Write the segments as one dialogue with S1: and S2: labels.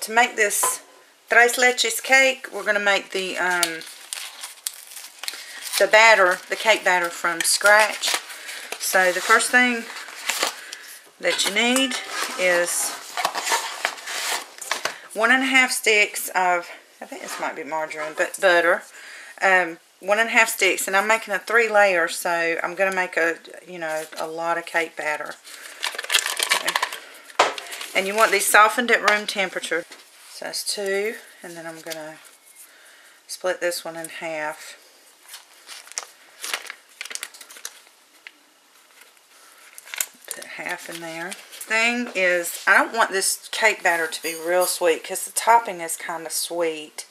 S1: to make this Tres Leches cake, we're going to make the batter, the cake batter from scratch. So the first thing that you need is 1½ sticks of, I think this might be margarine, but butter. 1½ sticks, and I'm making a 3 layer, so I'm going to make a lot of cake batter. Okay. And you want these softened at room temperature. So that's 2, and then I'm going to split this one in half. Put half in there. Thing is, I don't want this cake batter to be real sweet because the topping is kind of sweet.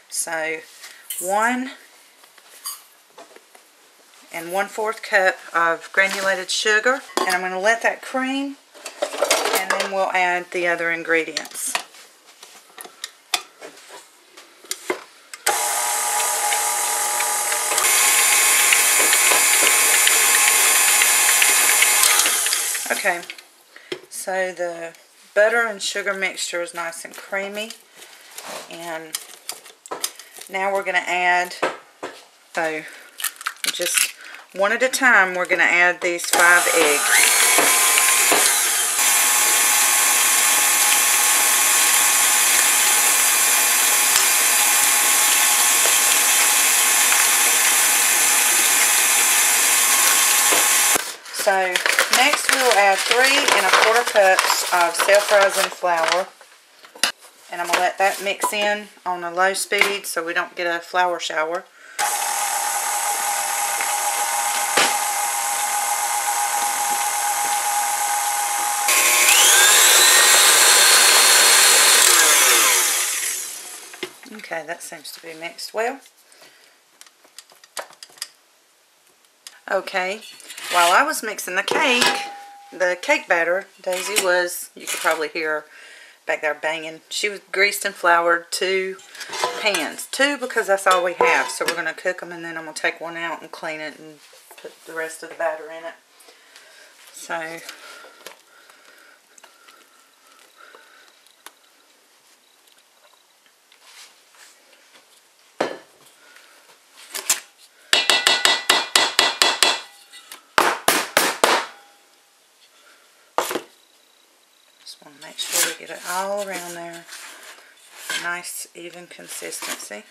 S1: So 1 1/4 cup of granulated sugar, and I'm going to let that cream, and then we'll add the other ingredients. Okay, so the butter and sugar mixture is nice and creamy, and now we're going to add, so just one at a time, we're going to add these 5 eggs. So next we'll add 3 1/4 cups of self-rising flour, and I'm going to let that mix in on a low speed so we don't get a flour shower. Okay, that seems to be mixed well. Okay, while I was mixing the cake batter, Daisy was, you could probably hear her back there banging. She was greased and floured 2 pans. 2 because that's all we have. So we're going to cook them, and then I'm going to take one out and clean it and put the rest of the batter in it. So just want to make sure we get it all around there. Nice, even consistency.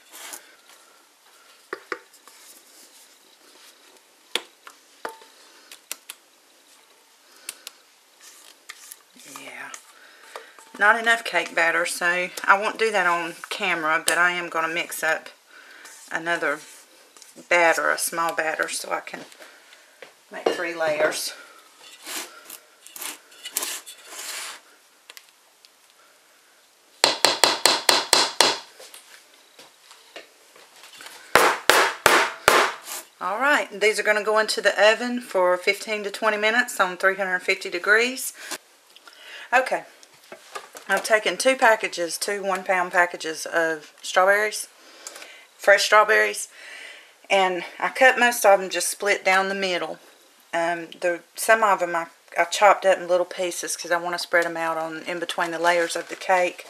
S1: Yeah. Not enough cake batter, so I won't do that on camera, but I am going to mix up another batter, a small batter, so I can make 3 layers. Alright, these are going to go into the oven for 15 to 20 minutes on 350 degrees. Okay, I've taken 2 packages, 2 1-pound packages of strawberries, fresh strawberries, and I cut most of them, just split down the middle. Some of them I chopped up in little pieces because I want to spread them out in between the layers of the cake.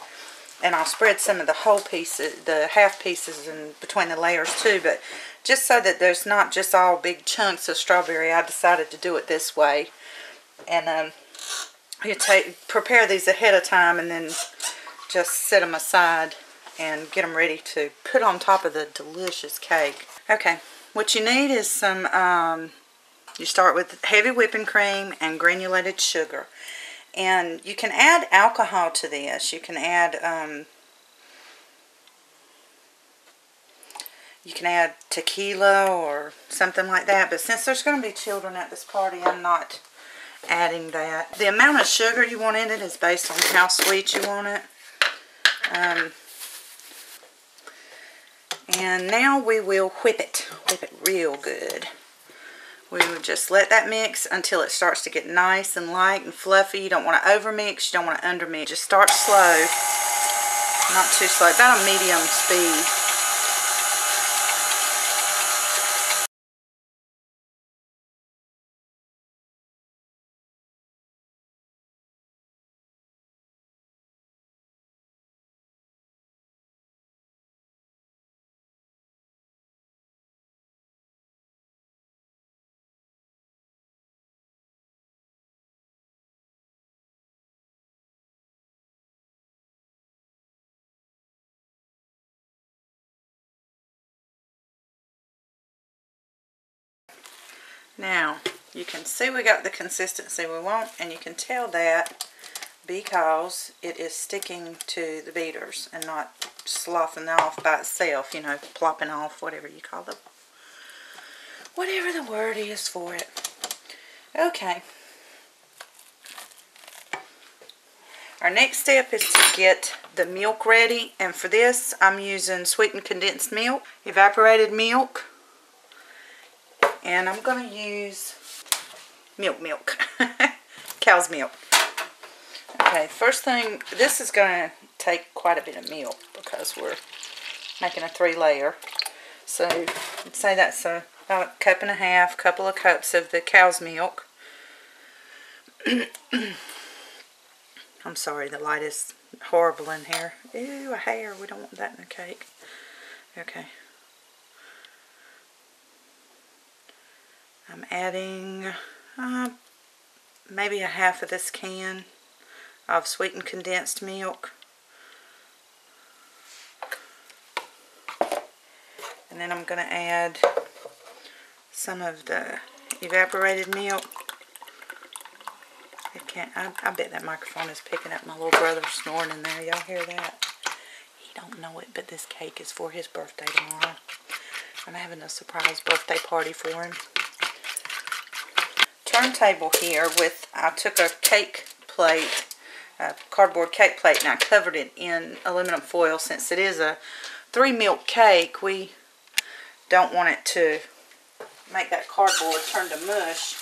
S1: And I'll spread some of the whole pieces, the half pieces, in between the layers too. But just so that there's not just all big chunks of strawberry, I decided to do it this way. And you prepare these ahead of time, and then just set them aside and get them ready to put on top of the delicious cake. Okay, what you need is some, you start with heavy whipping cream and granulated sugar. And you can add alcohol to this. You can add tequila or something like that. But since there's going to be children at this party, I'm not adding that. The amount of sugar you want in it is based on how sweet you want it. And now we will whip it real good. We will just let that mix until it starts to get nice and light and fluffy. You don't want to overmix, you don't want to undermix. Just start slow, not too slow, about a medium speed. Now, you can see we got the consistency we want, and you can tell that because it is sticking to the beaters and not sloughing off by itself, you know, plopping off, whatever you call it. Whatever the word is for it. Okay. Our next step is to get the milk ready, and for this I'm using sweetened condensed milk, evaporated milk, and I'm going to use milk. Cow's milk. Okay, first thing, this is going to take quite a bit of milk because we're making a 3-layer. So, I'd say that's about a cup and a half, couple of cups of the cow's milk. I'm sorry, the light is horrible in here. Ew, a hair. We don't want that in a cake. Okay. I'm adding maybe a half of this can of sweetened condensed milk. And then I'm going to add some of the evaporated milk. I bet that microphone is picking up my little brother snoring in there. Y'all hear that? He don't know it, but this cake is for his birthday tomorrow. I'm having a surprise birthday party for him. Turntable here with, I took a cake plate, a cardboard cake plate, and I covered it in aluminum foil. Since it is a 3-milk cake, we don't want it to make that cardboard turn to mush.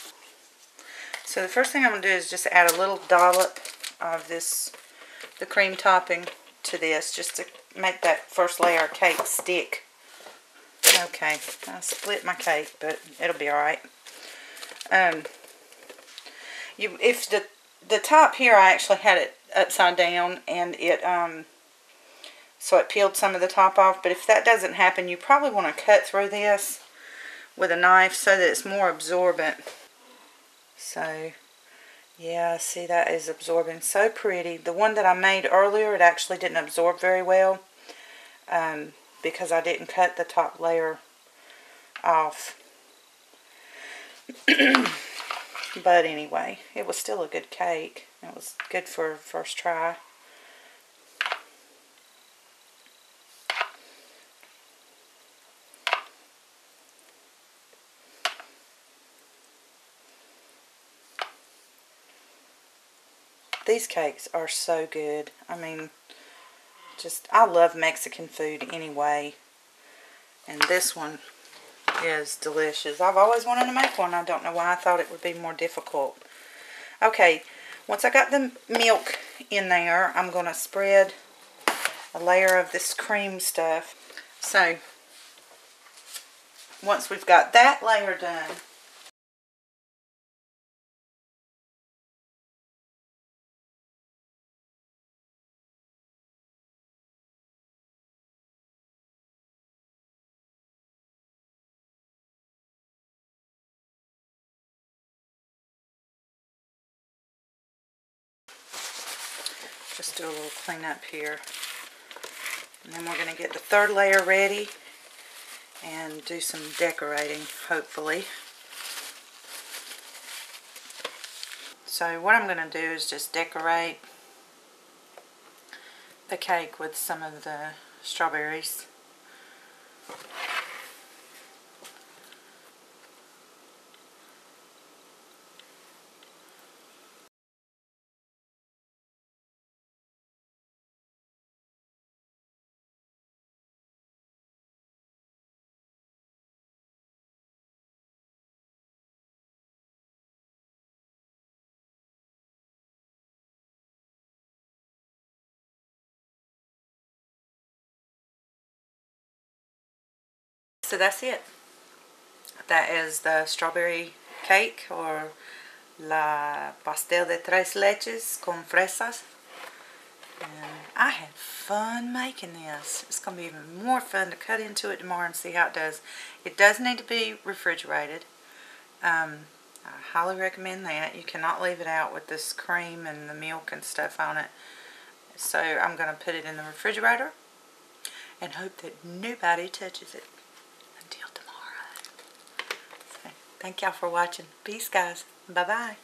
S1: So the first thing I'm going to do is just add a little dollop of the cream topping to this, just to make that first layer of cake stick. Okay, I split my cake, but it'll be alright. If the top here, I actually had it upside down, and so it peeled some of the top off, but if that doesn't happen, you probably want to cut through this with a knife so that it's more absorbent. So, yeah, see, that is absorbing so pretty. The one that I made earlier, it actually didn't absorb very well because I didn't cut the top layer off. But anyway, it was still a good cake. It was good for first try. These cakes are so good. I mean, I love Mexican food anyway. And this one is delicious. I've always wanted to make one. I don't know why I thought it would be more difficult. Okay, once I got the milk in there, I'm going to spread a layer of this cream stuff. So, once we've got that layer done, just do a little cleanup here. And then we're going to get the third layer ready and do some decorating, hopefully. So what I'm going to do is just decorate the cake with some of the strawberries. So that's it. That is the strawberry cake, or la Pastel de 3 leches con fresas. And I had fun making this. It's going to be even more fun to cut into it tomorrow and see how it does. It does need to be refrigerated. I highly recommend that. You cannot leave it out with this cream and the milk and stuff on it. So I'm going to put it in the refrigerator and hope that nobody touches it until tomorrow. Thank y'all for watching. Peace, guys. Bye-bye.